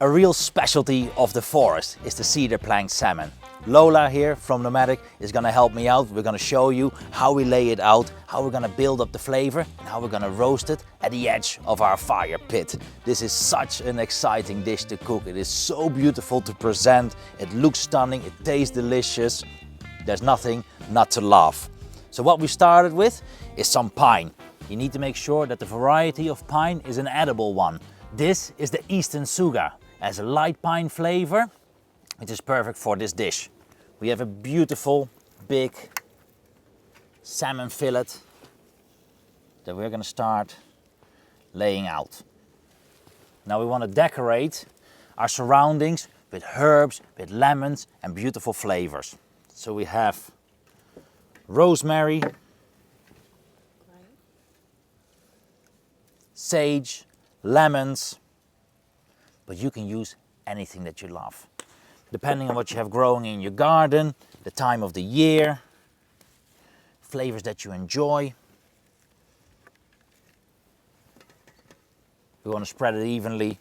A real specialty of the forest is the cedar plank salmon. Lola here from Nomadic is going to help me out. We're going to show you how we lay it out, how we're going to build up the flavor, and how we're going to roast it at the edge of our fire pit. This is such an exciting dish to cook. It is so beautiful to present. It looks stunning. It tastes delicious. There's nothing not to love. So what we started with is some pine. You need to make sure that the variety of pine is an edible one. This is the Eastern Suga. Has a light pine flavor, which is perfect for this dish. We have a beautiful big salmon fillet that we're going to start laying out. Now we want to decorate our surroundings with herbs, with lemons and beautiful flavors. So we have rosemary, sage, lemons, but you can use anything that you love. Depending on what you have growing in your garden, the time of the year, flavors that you enjoy. We want to spread it evenly,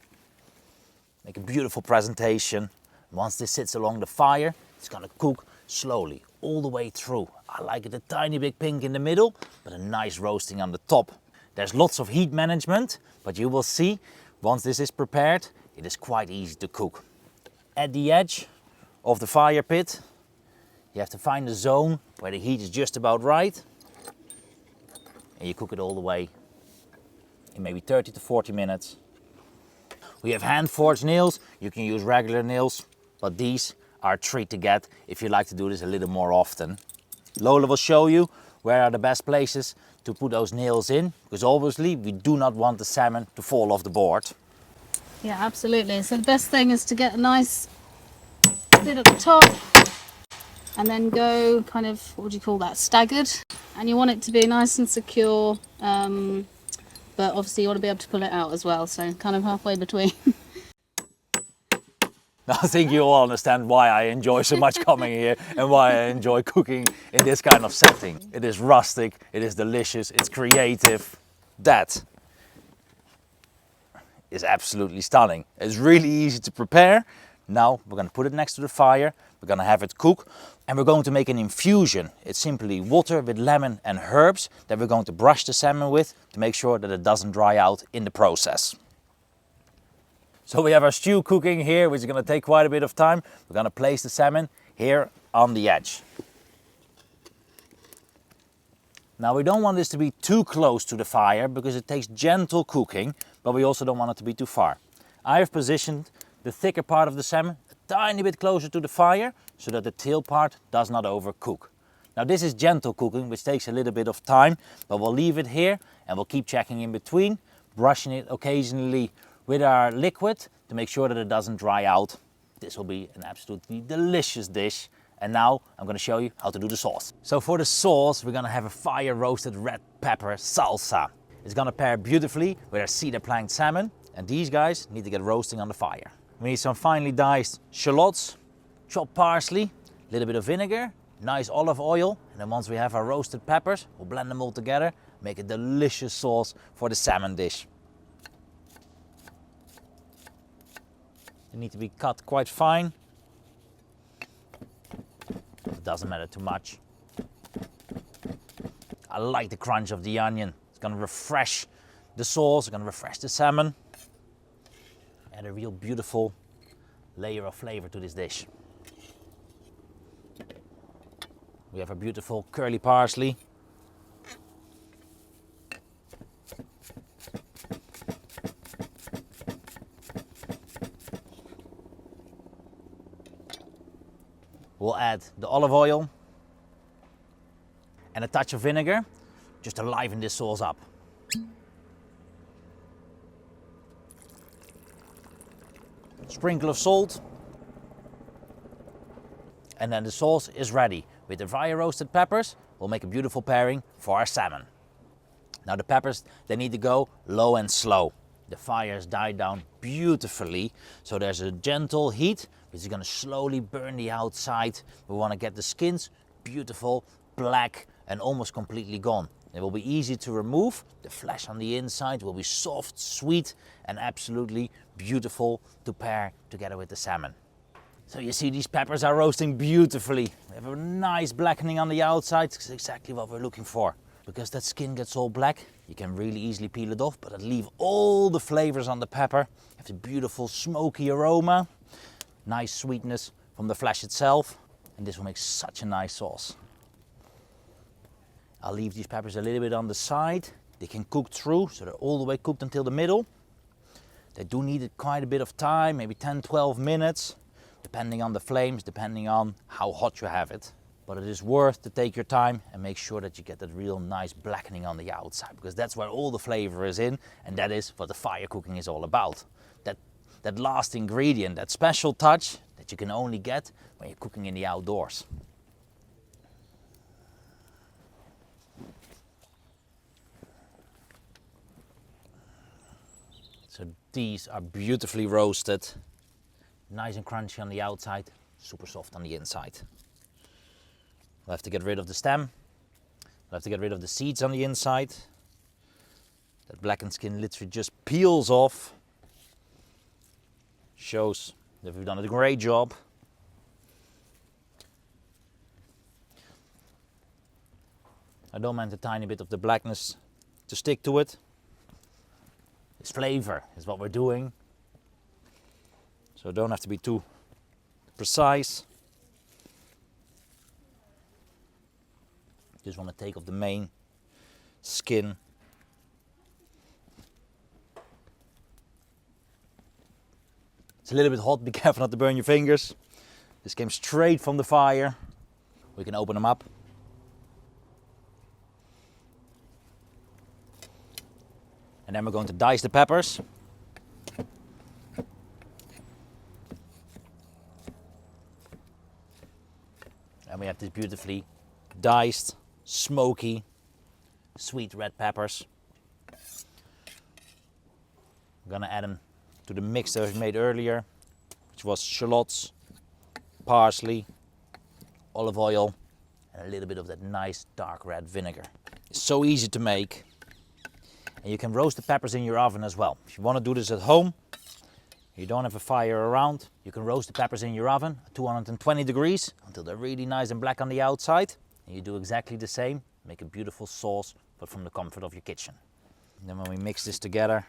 make a beautiful presentation. Once this sits along the fire, it's going to cook slowly all the way through. I like it a tiny bit pink in the middle, but a nice roasting on the top. There's lots of heat management, but you will see once this is prepared, it is quite easy to cook. At the edge of the fire pit, you have to find a zone where the heat is just about right, and you cook it all the way in maybe 30 to 40 minutes. We have hand forged nails. You can use regular nails, but these are a treat to get if you like to do this a little more often. Lola will show you where are the best places to put those nails in, because obviously we do not want the salmon to fall off the board. Yeah, absolutely. So the best thing is to get a nice bit at the top and then go kind of, what would you call that, staggered. And you want it to be nice and secure, but obviously you want to be able to pull it out as well, so kind of halfway between. I think you all understand why I enjoy so much coming here and why I enjoy cooking in this kind of setting. It is rustic, it is delicious, it's creative. That is absolutely stunning. It's really easy to prepare. Now we're going to put it next to the fire, we're going to have it cook, and we're going to make an infusion. It's simply water with lemon and herbs that we're going to brush the salmon with to make sure that it doesn't dry out in the process. So we have our stew cooking here, which is going to take quite a bit of time. We're going to place the salmon here on the edge. Now we don't want this to be too close to the fire because it takes gentle cooking, but we also don't want it to be too far. I have positioned the thicker part of the salmon a tiny bit closer to the fire so that the tail part does not overcook. Now this is gentle cooking, which takes a little bit of time, but we'll leave it here and we'll keep checking in between, brushing it occasionally with our liquid to make sure that it doesn't dry out. This will be an absolutely delicious dish. And now I'm going to show you how to do the sauce. So for the sauce, we're going to have a fire roasted red pepper salsa. It's going to pair beautifully with our cedar planked salmon. And these guys need to get roasting on the fire. We need some finely diced shallots, chopped parsley, a little bit of vinegar, nice olive oil. And then once we have our roasted peppers, we'll blend them all together, make a delicious sauce for the salmon dish. They need to be cut quite fine. It doesn't matter too much. I like the crunch of the onion. It's going to refresh the sauce, it's going to refresh the salmon. Add a real beautiful layer of flavor to this dish. We have a beautiful curly parsley. We'll add the olive oil and a touch of vinegar just to liven this sauce up. Sprinkle of salt, and then the sauce is ready. With the fire roasted peppers, we'll make a beautiful pairing for our salmon. Now the peppers, they need to go low and slow. The fire has died down beautifully, so there's a gentle heat which is going to slowly burn the outside. We want to get the skins beautiful, black and almost completely gone. It will be easy to remove. The flesh on the inside will be soft, sweet, and absolutely beautiful to pair together with the salmon. So you see these peppers are roasting beautifully. We have a nice blackening on the outside. It's exactly what we're looking for. Because that skin gets all black, you can really easily peel it off, but it leaves all the flavors on the pepper. You have the beautiful smoky aroma, nice sweetness from the flesh itself, and this will make such a nice sauce. I'll leave these peppers a little bit on the side. They can cook through, so they're all the way cooked until the middle. They do need quite a bit of time, maybe 10-12 minutes, depending on the flames, depending on how hot you have it. But it is worth to take your time and make sure that you get that real nice blackening on the outside, because that's where all the flavor is in, and that is what the fire cooking is all about. That last ingredient, that special touch that you can only get when you're cooking in the outdoors. So these are beautifully roasted, nice and crunchy on the outside, super soft on the inside. We'll have to get rid of the stem. We'll have to get rid of the seeds on the inside. That blackened skin literally just peels off. Shows that we've done a great job. I don't mind a tiny bit of the blackness to stick to it. It's flavor is what we're doing. So don't have to be too precise. Just want to take off the main skin. It's a little bit hot, be careful not to burn your fingers. This came straight from the fire. We can open them up. And then we're going to dice the peppers. And we have this beautifully diced, smoky, sweet red peppers. I'm gonna add them to the mix that we made earlier, which was shallots, parsley, olive oil, and a little bit of that nice dark red vinegar. It's so easy to make. And you can roast the peppers in your oven as well. If you want to do this at home, you don't have a fire around, you can roast the peppers in your oven at 220 degrees until they're really nice and black on the outside. And you do exactly the same, make a beautiful sauce, but from the comfort of your kitchen. And then when we mix this together,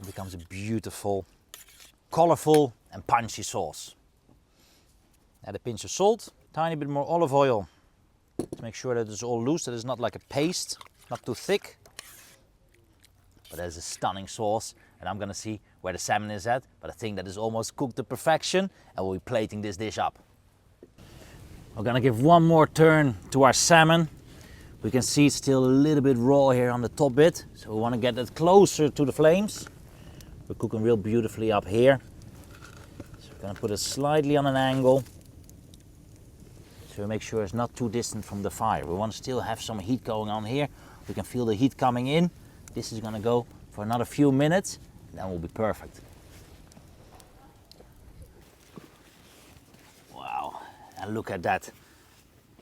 it becomes a beautiful, colorful and punchy sauce. Add a pinch of salt, tiny bit more olive oil to make sure that it's all loose, that it's not like a paste. Not too thick, but there's a stunning sauce, and I'm gonna see where the salmon is at, but I think that is almost cooked to perfection, and we'll be plating this dish up. We're gonna give one more turn to our salmon. We can see it's still a little bit raw here on the top bit, so we wanna get it closer to the flames. We're cooking real beautifully up here. So we're gonna put it slightly on an angle, so we make sure it's not too distant from the fire. We want to still have some heat going on here. We can feel the heat coming in. This is going to go for another few minutes, and then we'll be perfect. Wow, and look at that.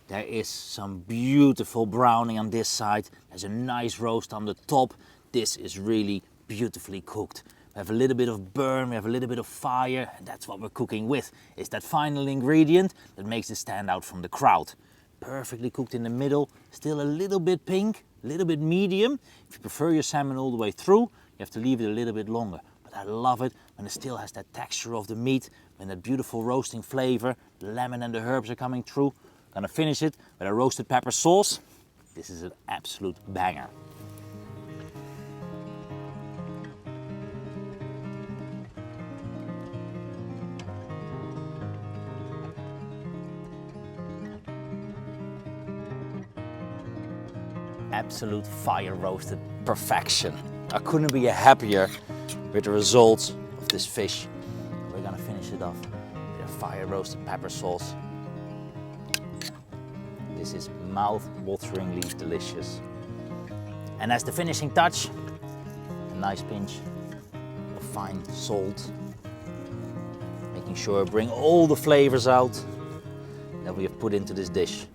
There is some beautiful browning on this side. There's a nice roast on the top. This is really beautifully cooked. We have a little bit of burn, we have a little bit of fire, and that's what we're cooking with. It's that final ingredient that makes it stand out from the crowd. Perfectly cooked in the middle, still a little bit pink, a little bit medium. If you prefer your salmon all the way through, you have to leave it a little bit longer. But I love it when it still has that texture of the meat, when that beautiful roasting flavor, the lemon and the herbs are coming through. Gonna finish it with a roasted pepper sauce. This is an absolute banger. Absolute fire roasted perfection. I couldn't be happier with the results of this fish. We're gonna finish it off with a fire roasted pepper sauce. This is mouth-wateringly delicious. And as the finishing touch, a nice pinch of fine salt, making sure I bring all the flavors out that we have put into this dish.